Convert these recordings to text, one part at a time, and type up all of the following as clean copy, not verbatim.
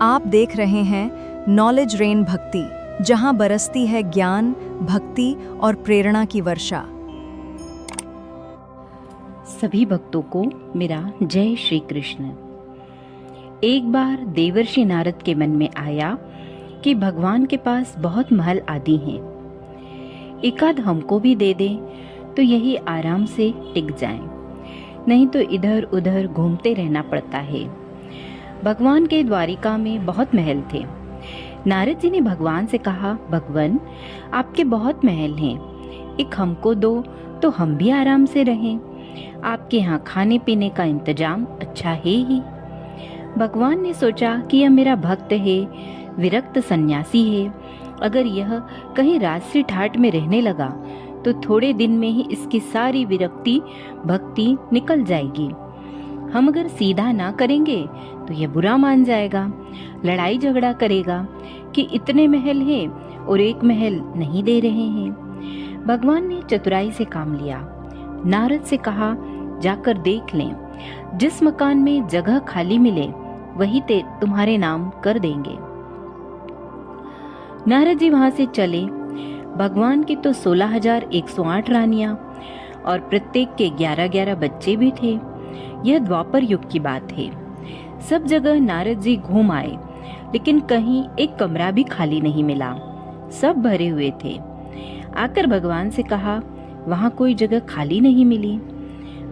आप देख रहे हैं नॉलेज रेन भक्ति, जहां बरसती है ज्ञान, भक्ति और प्रेरणा की वर्षा। सभी भक्तों को मेरा जय श्री कृष्ण। एक बार देवर्षि नारद के मन में आया कि भगवान के पास बहुत महल आदि हैं, एकाध हमको भी दे दे तो यही आराम से टिक जाएं, नहीं तो इधर उधर घूमते रहना पड़ता है। भगवान के द्वारिका में बहुत महल थे। नारद जी ने भगवान से कहा, भगवान आपके बहुत महल हैं, एक हमको दो तो हम भी आराम से रहें। आपके यहाँ खाने पीने का इंतजाम अच्छा है ही। भगवान ने सोचा कि यह मेरा भक्त है, विरक्त सन्यासी है, अगर यह कहीं राजसी ठाट में रहने लगा तो थोड़े दिन में ही इसकी सारी विरक्ति भक्ति निकल जाएगी। हम अगर सीधा ना करेंगे तो यह बुरा मान जाएगा, लड़ाई झगड़ा करेगा कि इतने महल हैं और एक महल नहीं दे रहे हैं। भगवान ने चतुराई से काम लिया। नारद से कहा, जाकर देख लें, जिस मकान में जगह खाली मिले वही तुम्हारे नाम कर देंगे। नारद जी वहां से चले। भगवान की तो 16,108 रानियां और प्रत्येक के 11-11 बच्चे भी थे। यह द्वापर युग की बात है। सब जगह नारद जी घूम आए, लेकिन कहीं एक कमरा भी खाली नहीं मिला, सब भरे हुए थे। आकर भगवान से कहा, वहां कोई जगह खाली नहीं मिली।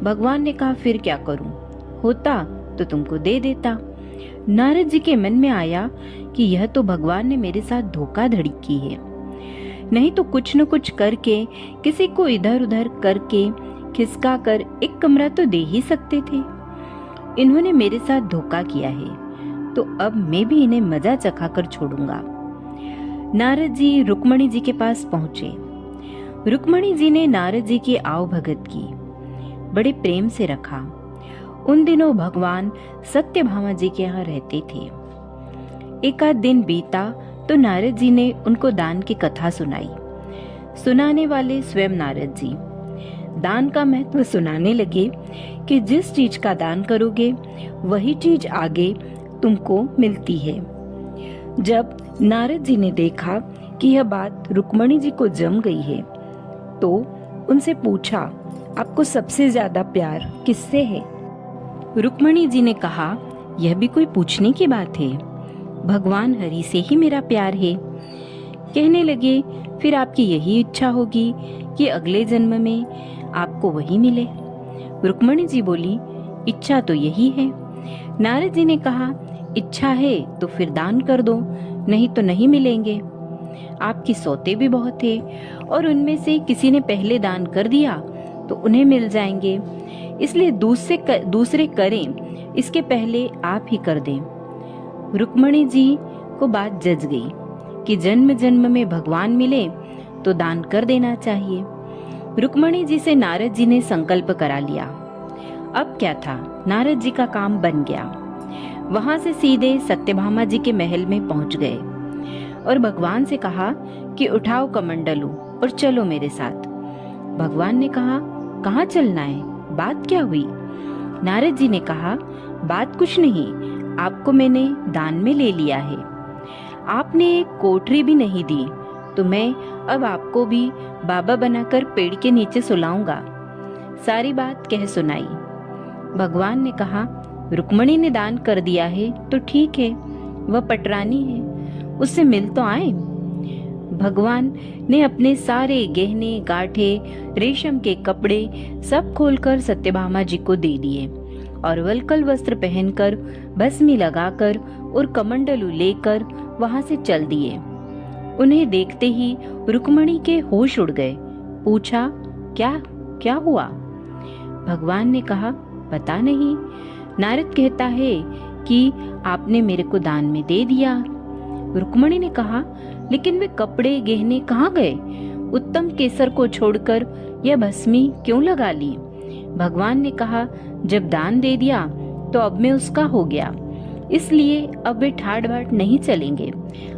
भगवान ने कहा, फिर क्या करूं, होता तो तुमको दे देता। नारद जी के मन में आया कि यह तो भगवान ने मेरे साथ धोखाधड़ी की है, नहीं तो कुछ न कुछ करके किसी को इधर उधर करके खिसका कर एक कमरा तो दे ही सकते थे। इन्होंने मेरे साथ धोखा किया है, तो अब मैं भी इन्हें मजा चखा कर छोड़ूंगा। नारद जी रुक्मणी जी के पास पहुंचे। रुक्मणी जी ने नारद जी की आव भगत की, बड़े प्रेम से रखा। उन दिनों भगवान सत्यभामा जी के यहाँ रहते थे। एकाध दिन बीता तो नारद जी ने उनको दान की कथा सुनाई। सुनाने वाले स्वयं नारद जी दान का महत्व सुनाने लगे कि जिस चीज का दान करोगे वही चीज आगे तुमको मिलती है। जब नारद जी ने देखा कि यह बात रुक्मणी जी को जम गई है, तो उनसे पूछा, आपको सबसे ज्यादा प्यार किससे है? रुक्मणी जी ने कहा, यह भी कोई पूछने की बात है, भगवान हरि से ही मेरा प्यार है। कहने लगे, फिर आपकी यही इच्छा होगी कि अगले जन्म में आपको वही मिले। रुक्मणी जी बोली, इच्छा तो यही है। नारद जी ने कहा, इच्छा है तो फिर दान कर दो, नहीं तो नहीं मिलेंगे। आपकी सौते भी बहुत है और उनमें से किसी ने पहले दान कर दिया तो उन्हें मिल जाएंगे, इसलिए दूसरे करें, इसके पहले आप ही कर दें। रुक्मणी जी को बात जच गई कि जन्म जन्म में भगवान मिले तो दान कर देना चाहिए। रुक्मणी जी से नारद जी ने संकल्प करा लिया। अब क्या था, नारद जी का काम बन गया। वहां से सीधे सत्यभामा जी के महल में पहुंच गए और भगवान से कहा कि उठाओ कमंडलू और चलो मेरे साथ। भगवान ने कहा, कहाँ चलना है, बात क्या हुई? नारद जी ने कहा, बात कुछ नहीं, आपको मैंने दान में ले लिया है। आपने एक कोठरी भी नहीं दी, तो मैं अब आपको भी बाबा बनाकर पेड़ के नीचे सुलाऊंगा। सारी बात कह सुनाई। भगवान ने कहा, रुक्मणी ने दान कर दिया है तो ठीक है, वह पटरानी है, उससे मिल तो आए। भगवान ने अपने सारे गहने गांठे, रेशम के कपड़े सब खोलकर सत्यभामा जी को दे दिए और वल्कल वस्त्र पहनकर, भस्मी लगाकर और कमंडलू लेकर वहां से चल दिए। उन्हें देखते ही रुक्मणी के होश उड़ गए। पूछा, क्या क्या हुआ? भगवान ने कहा, पता नहीं। नारद कहता है कि आपने मेरे को दान में दे दिया। रुक्मणी ने कहा, लेकिन वे कपड़े गहने कहाँ गए? उत्तम केसर को छोड़कर यह भस्मी क्यों लगा ली? भगवान ने कहा, जब दान दे दिया तो अब मैं उसका हो गया, इसलिए अब वे ठाट बाट नहीं चलेंगे,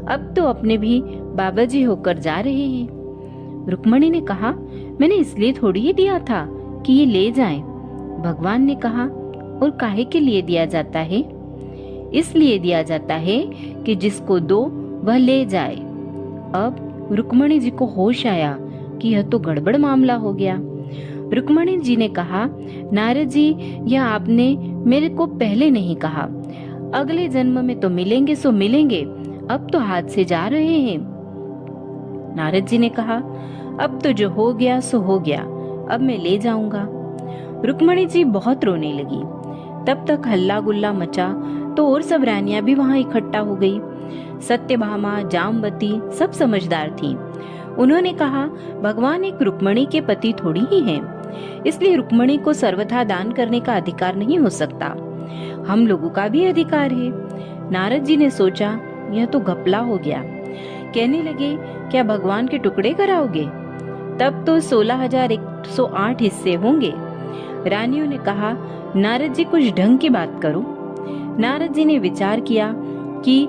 अब तो अपने भी बाबा जी होकर जा रहे हैं। रुक्मणी ने कहा, मैंने इसलिए थोड़ी ही दिया था कि ये ले जाएं। भगवान ने कहा, और काहे के लिए दिया जाता है? इसलिए दिया जाता है कि जिसको दो वह ले जाए। अब रुक्मणी जी को होश आया कि यह तो गड़बड़ मामला हो गया। रुक्मणी जी ने कहा, नारद जी, यह आपने मेरे को पहले नहीं कहा। अगले जन्म में तो मिलेंगे सो मिलेंगे, अब तो हाथ से जा रहे हैं। नारद जी ने कहा, अब तो जो हो गया सो हो गया, अब मैं ले जाऊंगा। रुक्मणी जी बहुत रोने लगी। तब तक हल्ला गुल्ला मचा तो और सब रानियां भी वहां इकट्ठा हो गई। सत्यभामा, जामवती सब समझदार थीं। उन्होंने कहा, भगवान एक रुक्मणी के पति थोड़ी ही हैं, इसलिए रुक्मणी को सर्वथा दान करने का अधिकार नहीं हो सकता। हम लोगों का भी अधिकार है। नारद जी ने सोचा, यह तो घपला हो गया। कहने लगे, क्या भगवान के टुकड़े कराओगे? तब तो 16,108 हिस्से होंगे। रानियों ने कहा, नारद जी कुछ ढंग की बात करो। नारद जी ने विचार किया कि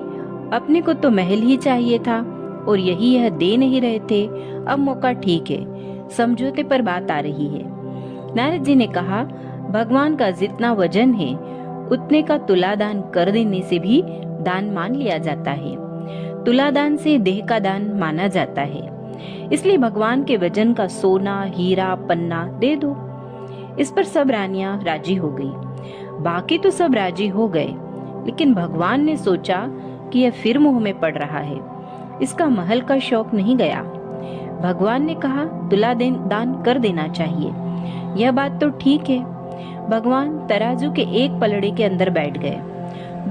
अपने को तो महल ही चाहिए था और यही यह दे नहीं रहे थे। अब मौका ठीक है, समझौते पर बात आ रही है। नारद जी ने कहा, भगवान का जितना वजन है उतने का तुलादान कर देने से भी दान मान लिया जाता है। तुलादान से देह का दान माना जाता है, इसलिए भगवान के वजन का सोना, हीरा, पन्ना दे दो। इस पर सब रानियां राजी हो गई। बाकी तो सब राजी हो गए, लेकिन भगवान ने सोचा कि यह फिर मोह में पड़ रहा है, इसका महल का शौक नहीं गया। भगवान ने कहा, तुलादान कर देना चाहिए। यह बात तो ठीक है। भगवान तराजू के एक पलड़े के अंदर बैठ गए।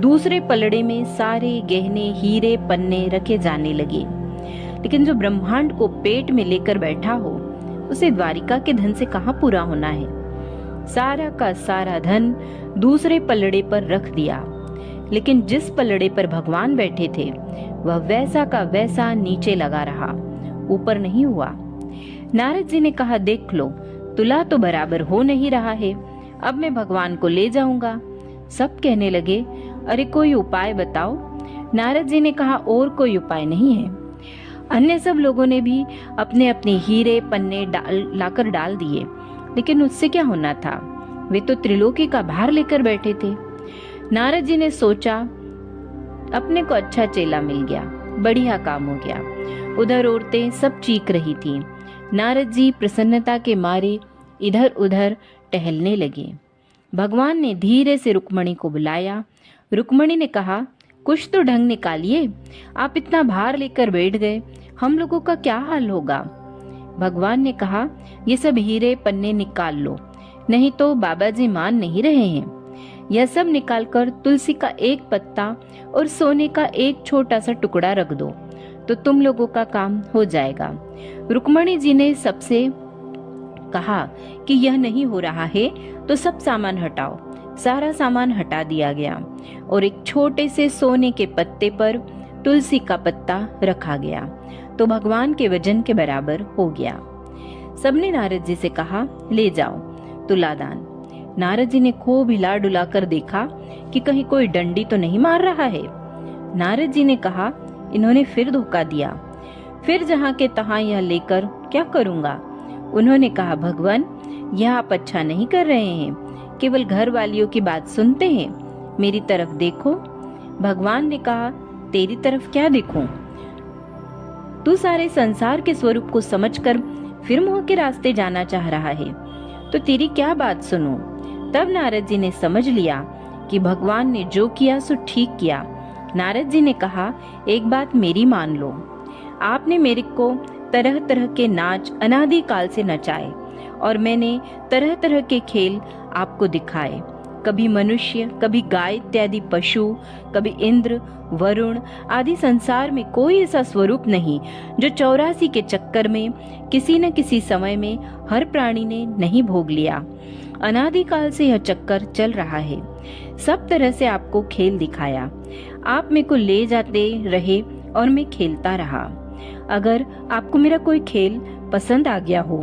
दूसरे पलड़े में सारे गहने, हीरे, पन्ने रखे जाने लगे। लेकिन जो ब्रह्मांड को पेट में लेकर बैठा हो, उसे द्वारिका के धन से कहाँ पूरा होना है। सारा का सारा धन दूसरे पलड़े पर रख दिया, लेकिन जिस पलड़े पर भगवान बैठे थे वह वैसा का वैसा नीचे लगा रहा, ऊपर नहीं हुआ। नारद जी ने कहा, देख लो, तुला तो बराबर हो नहीं रहा है, अब मैं भगवान को ले जाऊंगा। सब कहने लगे, अरे कोई उपाय बताओ। नारद जी ने कहा, और कोई उपाय नहीं है। अन्य सब लोगों ने भी अपने अपने हीरे, पन्ने लाकर डाल दिए, लेकिन उससे क्या होना था, वे तो त्रिलोकी का भार लेकर बैठे थे। नारद जी ने सोचा, अपने को अच्छा चेला मिल गया, बढ़िया काम हो गया। उधर औरतें सब चीख रही थीं। नारद जी प्रसन्नता के मारे इधर उधर टहलने लगे। भगवान ने धीरे से रुक्मणी को बुलाया। रुक्मणी ने कहा, कुछ तो ढंग निकालिए, आप इतना भार लेकर बैठ गए, हम लोगों का क्या हाल होगा। भगवान ने कहा, ये सब हीरे पन्ने निकाल लो, नहीं तो बाबा जी मान नहीं रहे हैं। यह सब निकालकर तुलसी का एक पत्ता और सोने का एक छोटा सा टुकड़ा रख दो, तो तुम लोगों का काम हो जाएगा। रुक्मणी जी ने सबसे कहा कि यह नहीं हो रहा है तो सब सामान हटाओ। सारा सामान हटा दिया गया और एक छोटे से सोने के पत्ते पर तुलसी का पत्ता रखा गया, तो भगवान के वजन के बराबर हो गया। सबने नारद जी से कहा, ले जाओ तुलादान। नारद जी ने खूब हिला डुला कर देखा कि कहीं कोई डंडी तो नहीं मार रहा है। नारद जी ने कहा, इन्होंने फिर धोखा दिया, फिर जहाँ के तहाँ यह लेकर क्या करूँगा। उन्होंने कहा, भगवान, यह आप अच्छा नहीं कर रहे हैं, केवल घर वालियों की बात सुनते हैं, मेरी तरफ देखो। भगवान ने कहा, तेरी तरफ क्या देखूं? तू सारे संसार के स्वरूप को समझकर फिर मोह के रास्ते जाना चाह रहा है, तो तेरी क्या बात सुनूं? तब नारद जी ने समझ लिया कि भगवान ने जो किया सो ठीक किया। नारद जी ने कहा, एक बात मेरी मान लो, आपने मेरे को तरह तरह के नाच अनादि काल से नचाए और मैंने तरह तरह के खेल आपको दिखाए। कभी मनुष्य, कभी गाय इत्यादि पशु, कभी इंद्र, वरुण आदि संसार में कोई ऐसा स्वरूप नहीं जो 84 के चक्कर में किसी न किसी समय में हर प्राणी ने नहीं भोग लिया। अनादिकाल से यह चक्कर चल रहा है। सब तरह से आपको खेल दिखाया, आप मेरे को ले जाते रहे और मैं खेलता रहा। अगर आपको मेरा कोई खेल पसंद आ गया हो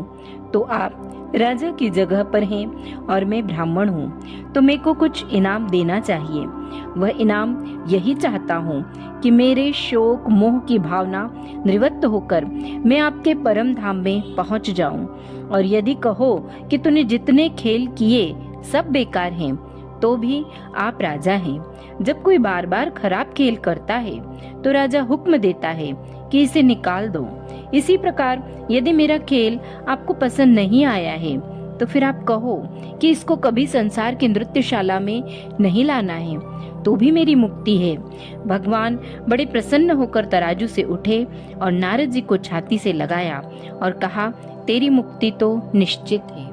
तो आप राजा की जगह पर हैं और मैं ब्राह्मण हूँ, तो मेरे को कुछ इनाम देना चाहिए। वह इनाम यही चाहता हूँ कि मेरे शोक मोह की भावना निवृत्त होकर मैं आपके परम धाम में पहुँच जाऊँ। और यदि कहो कि तूने जितने खेल किए सब बेकार हैं, तो भी आप राजा हैं। जब कोई बार बार खराब खेल करता है तो राजा हुक्म देता है कि इसे निकाल दो। इसी प्रकार यदि मेरा खेल आपको पसंद नहीं आया है तो फिर आप कहो कि इसको कभी संसार की नृत्यशाला में नहीं लाना है, तो भी मेरी मुक्ति है। भगवान बड़े प्रसन्न होकर तराजू से उठे और नारद जी को छाती से लगाया और कहा, तेरी मुक्ति तो निश्चित है।